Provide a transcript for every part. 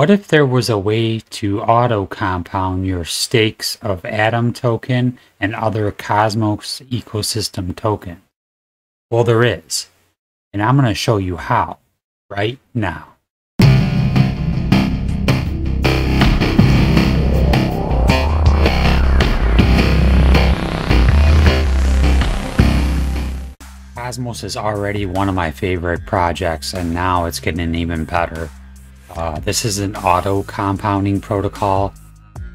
What if there was a way to auto-compound your stakes of Atom token and other Cosmos ecosystem token? Well, there is, and I'm going to show you how right now. Cosmos is already one of my favorite projects, and now it's getting even better. This is an auto-compounding protocol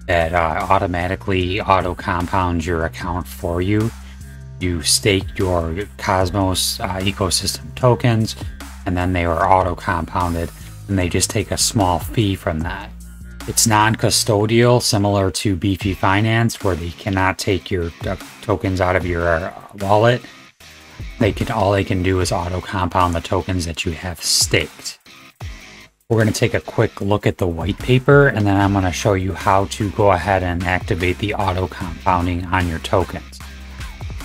that automatically auto-compounds your account for you. You stake your Cosmos ecosystem tokens, and then they are auto-compounded, and they just take a small fee from that. It's non-custodial, similar to Beefy Finance, where they cannot take your tokens out of your wallet. All they can do is auto-compound the tokens that you have staked. We're going to take a quick look at the white paper, and then I'm going to show you how to go ahead and activate the auto-compounding on your tokens.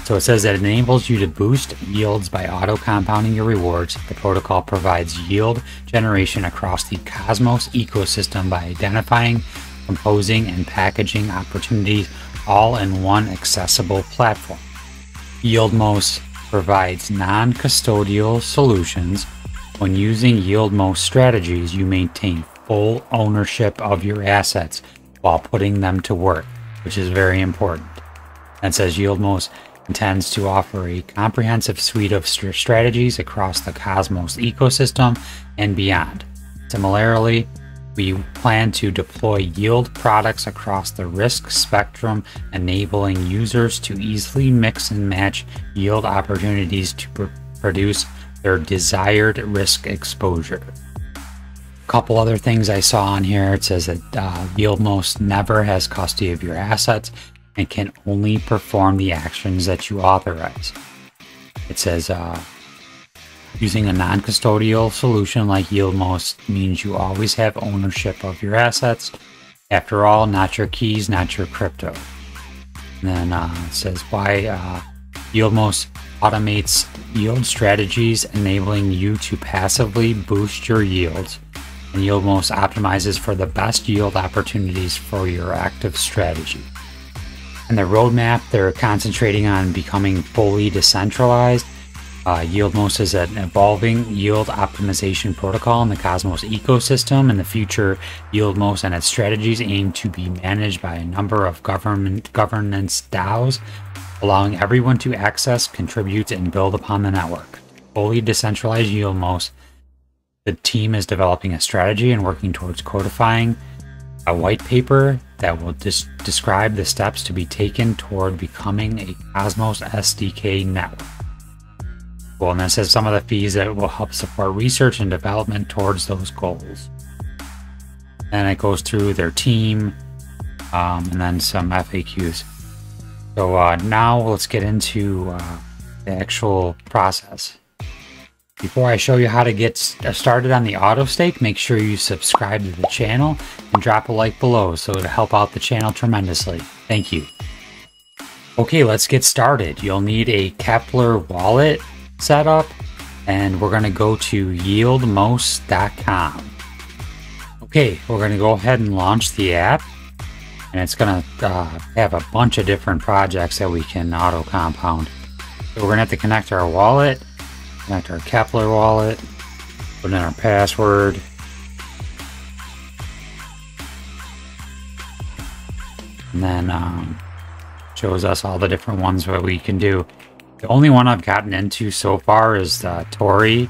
So it says that it enables you to boost yields by auto-compounding your rewards. The protocol provides yield generation across the Cosmos ecosystem by identifying, composing, and packaging opportunities all in one accessible platform. YieldMos provides non-custodial solutions. When using YieldMos strategies, you maintain full ownership of your assets while putting them to work, which is very important. It says YieldMos intends to offer a comprehensive suite of strategies across the Cosmos ecosystem and beyond. Similarly, we plan to deploy yield products across the risk spectrum, enabling users to easily mix and match yield opportunities to produce their desired risk exposure. A couple other things I saw on here. It says that YieldMos never has custody of your assets and can only perform the actions that you authorize. It says using a non-custodial solution like YieldMos means you always have ownership of your assets. After all, not your keys, not your crypto. And then it says why YieldMos automates yield strategies, enabling you to passively boost your yields. And YieldMos optimizes for the best yield opportunities for your active strategy. And the roadmap, they're concentrating on becoming fully decentralized. YieldMos is an evolving yield optimization protocol in the Cosmos ecosystem. In the future, YieldMos and its strategies aim to be managed by a number of governance DAOs, allowing everyone to access, contribute, and build upon the network. Fully decentralized YieldMos, the team is developing a strategy and working towards codifying a white paper that will describe the steps to be taken toward becoming a Cosmos SDK network. Well, and that says some of the fees that will help support research and development towards those goals. And it goes through their team, and then some FAQs. So now let's get into the actual process. Before I show you how to get started on the auto stake, make sure you subscribe to the channel and drop a like below so it'll help out the channel tremendously. Thank you. Okay, let's get started. You'll need a Keplr wallet set up, and we're going to go to yieldmos.com. Okay, we're going to go ahead and launch the app. And it's going to have a bunch of different projects that we can auto-compound. So we're going to have to connect our wallet, connect our Keplr wallet, put in our password. And then shows us all the different ones that we can do. The only one I've gotten into so far is Tori.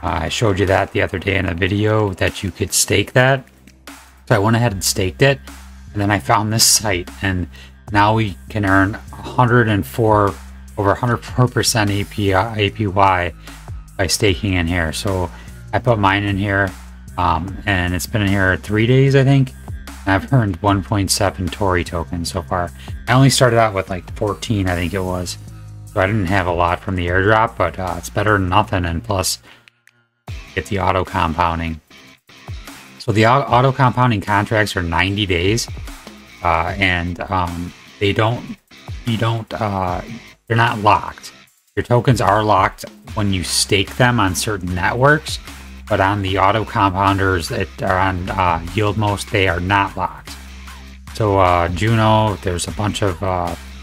I showed you that the other day in a video that you could stake that. So I went ahead and staked it. And then I found this site, and now we can earn over 104% APY by staking in here. So I put mine in here, and it's been in here 3 days, I think. And I've earned 1.7 Tori tokens so far. I only started out with like 14, I think it was. So I didn't have a lot from the airdrop, but it's better than nothing, and plus get the auto compounding. So the auto compounding contracts are 90 days, and they're not locked. Your tokens are locked when you stake them on certain networks, but on the auto compounders that are on Yieldmost, they are not locked. So Juno, there's a bunch of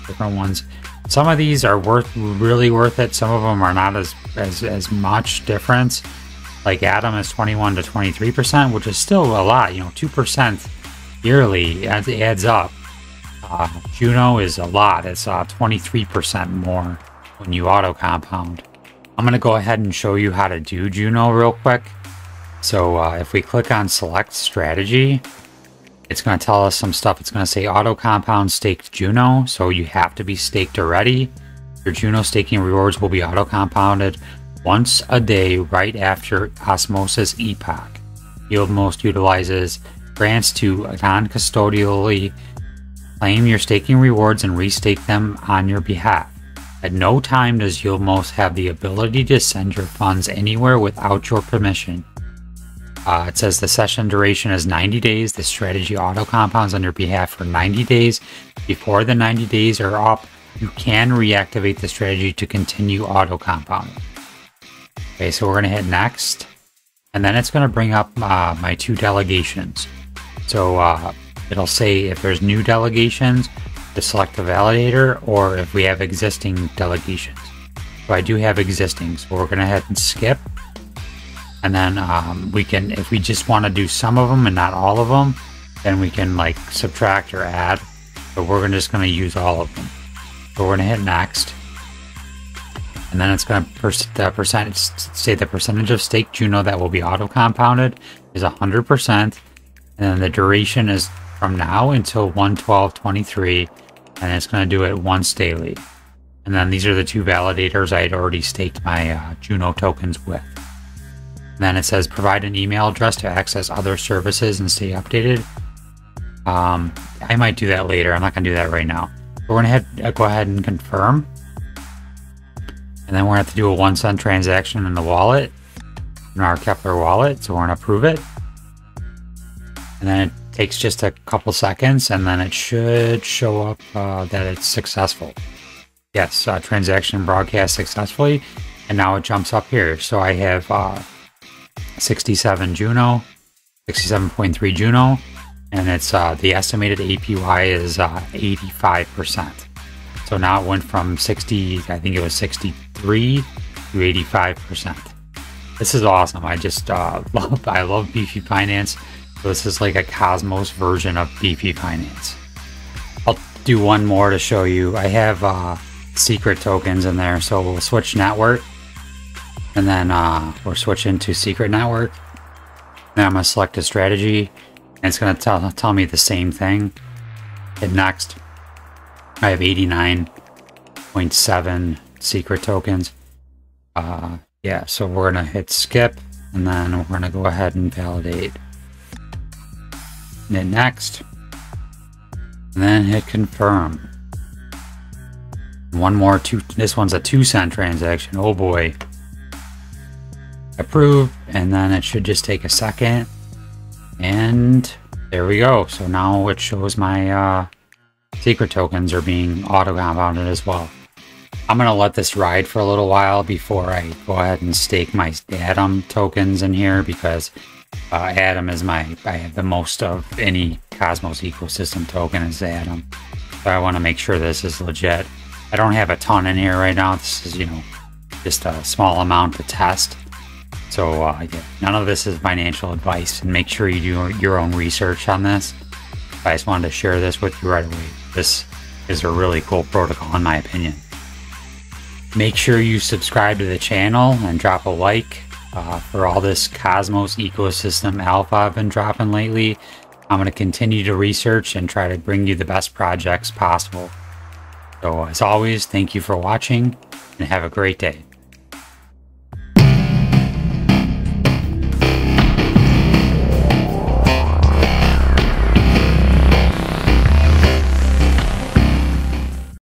different ones. Some of these are really worth it. Some of them are not as much difference. Like Atom is 21 to 23%, which is still a lot. 2% yearly adds up. Juno is a lot. It's 23% more when you auto compound. I'm going to go ahead and show you how to do Juno real quick. So if we click on select strategy, it's going to tell us some stuff. It's going to say auto compound staked Juno. So you have to be staked already. Your Juno staking rewards will be auto compounded once a day right after Osmosis epoch. Yieldmost utilizes grants to non-custodially claim your staking rewards and restake them on your behalf. At no time does Yieldmost have the ability to send your funds anywhere without your permission. It says the session duration is 90 days. The strategy auto compounds on your behalf for 90 days. Before the 90 days are up, you can reactivate the strategy to continue auto compounding. Okay, so we're going to hit next. And then it's going to bring up my 2 delegations. So it'll say if there's new delegations, to select the validator, or if we have existing delegations. So I do have existing, so we're going to head and skip. And then we can, if we just want to do some of them and not all of them, then we can like subtract or add. But we're just going to use all of them. So we're going to hit next. And then it's going to say the percentage of stake Juno that will be auto compounded is 100%. And then the duration is from now until 1/12/23. And it's going to do it once daily. And then these are the 2 validators I had already staked my Juno tokens with. Then it says provide an email address to access other services and stay updated. I might do that later. I'm not going to do that right now. We're going to go ahead and confirm. And then we're going to have to do a 1 cent transaction in the wallet, in our Keplr wallet. So we're going to approve it. And then it takes just a couple seconds, and then it should show up that it's successful. Yes, transaction broadcast successfully. And now it jumps up here. So I have 67 Juno, 67.3 Juno, and it's the estimated APY is 85%. So now it went from 60, I think it was 63 to 85%. This is awesome. I just I love Beefy Finance. So this is like a Cosmos version of Beefy Finance. I'll do one more to show you. I have secret tokens in there, so we'll switch network. And then we're switching to secret network. Then I'm going to select a strategy. And it's going to tell me the same thing. Hit next. I have 89.7 secret tokens. Yeah, so we're going to hit skip. And then we're going to go ahead and validate. Hit next. And then hit confirm. One more. This one's a 2 cent transaction. Oh boy. Approve, and then it should just take a second, and there we go. So now it shows my secret tokens are being auto compounded as well. I'm gonna let this ride for a little while before I go ahead and stake my Atom tokens in here, because Atom is I have the most of any Cosmos ecosystem token is Atom. So I want to make sure this is legit. I don't have a ton in here right now. This is, just a small amount to test. So yeah, none of this is financial advice, and make sure you do your own research on this. I just wanted to share this with you right away. This is a really cool protocol in my opinion. Make sure you subscribe to the channel and drop a like for all this Cosmos ecosystem alpha I've been dropping lately. I'm going to continue to research and try to bring you the best projects possible. So as always, thank you for watching and have a great day.